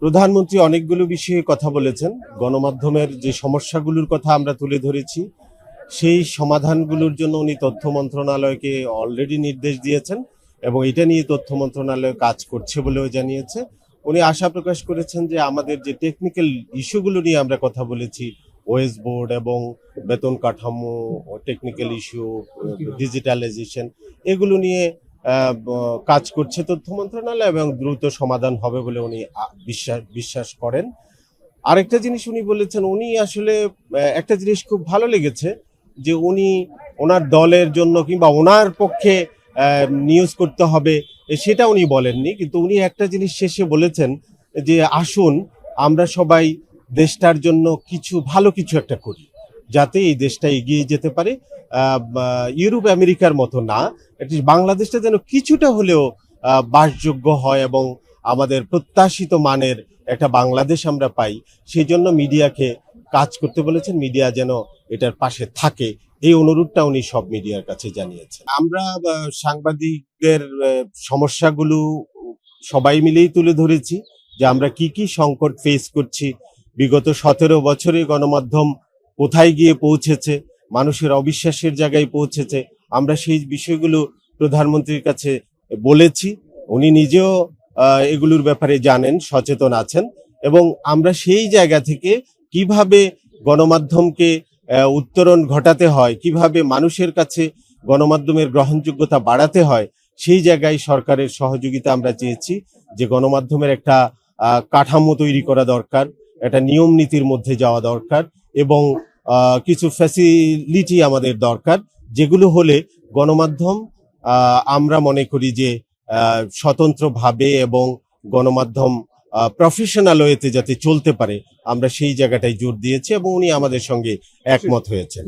প্রধানমন্ত্রী অনেকগুলো বিষয়ে কথা বলেছেন। গণমাধ্যমের যে সমস্যাগুলোর কথা আমরা তুলে ধরেছি, সেই সমাধানগুলোর জন্য উনি তথ্য মন্ত্রণালয়কে অলরেডি নির্দেশ দিয়েছেন এবং এটা নিয়ে তথ্য মন্ত্রণালয় কাজ করছে বলেও জানিয়েছে। উনি আশা প্রকাশ করেছেন যে আমাদের যে টেকনিক্যাল ইস্যুগুলো নিয়ে আমরা কথা বলেছি, ওএস বোর্ড এবং বেতন কাঠামো, টেকনিক্যাল ইস্যু, ডিজিটালাইজেশন, এগুলো নিয়ে কাজ করছে তথ্য মন্ত্রণালয় এবং দ্রুত সমাধান হবে বলে উনি বিশ্বাস করেন। আরেকটা জিনিস উনি বলেছেন, উনি আসলে একটা জিনিস খুব ভালো লেগেছে যে উনি ওনার দলের জন্য কিংবা ওনার পক্ষে নিউজ করতে হবে সেটা উনি বলেননি, কিন্তু উনি একটা জিনিস শেষে বলেছেন যে আসুন আমরা সবাই দেশটার জন্য ভালো কিছু একটা করি, যাতে এই দেশটা এগিয়ে যেতে পারে। ইউরোপ আমেরিকার মতো না, বাংলাদেশটা যেন কিছুটা হলেও বাসযোগ্য হয় এবং আমাদের প্রত্যাশিত মানের একটা বাংলাদেশ আমরা পাই। সেই জন্য মিডিয়াকে কাজ করতে বলেছেন, মিডিয়া যেন এটার পাশে থাকে, এই অনুরোধটা উনি সব মিডিয়ার কাছে জানিয়েছেন। আমরা সাংবাদিকদের সমস্যাগুলো সবাই মিলেই তুলে ধরেছি যে আমরা কি কি সংকট ফেস করছি। বিগত 17 বছরে গণমাধ্যম কোথায় গিয়ে পৌঁছেছে, মানুষের অবিশ্বাসের জায়গায় পৌঁছেছে, আমরা সেই বিষয়গুলো প্রধানমন্ত্রীর কাছে বলেছি। উনি নিজেও এগুলোর ব্যাপারে জানেন, সচেতন আছেন এবং আমরা সেই জায়গা থেকে কিভাবে গণমাধ্যমকে উত্তরণ ঘটাতে হয়, কিভাবে মানুষের কাছে গণমাধ্যমের গ্রহণযোগ্যতা বাড়াতে হয়, সেই জায়গায় সরকারের সহযোগিতা আমরা চেয়েছি। যে গণমাধ্যমের একটা কাঠামো তৈরি করা দরকার, একটা নিয়ম নীতির মধ্যে যাওয়া দরকার এবং কিছু ফ্যাসিলিটি আমাদের দরকার, যেগুলো হলে গণমাধ্যম আমরা মনে করি যে স্বতন্ত্রভাবে এবং গণমাধ্যম প্রফেশনাল ওয়েতে যাতে চলতে পারে, আমরা সেই জায়গাটায় জোর দিয়েছি এবং উনি আমাদের সঙ্গে একমত হয়েছেন।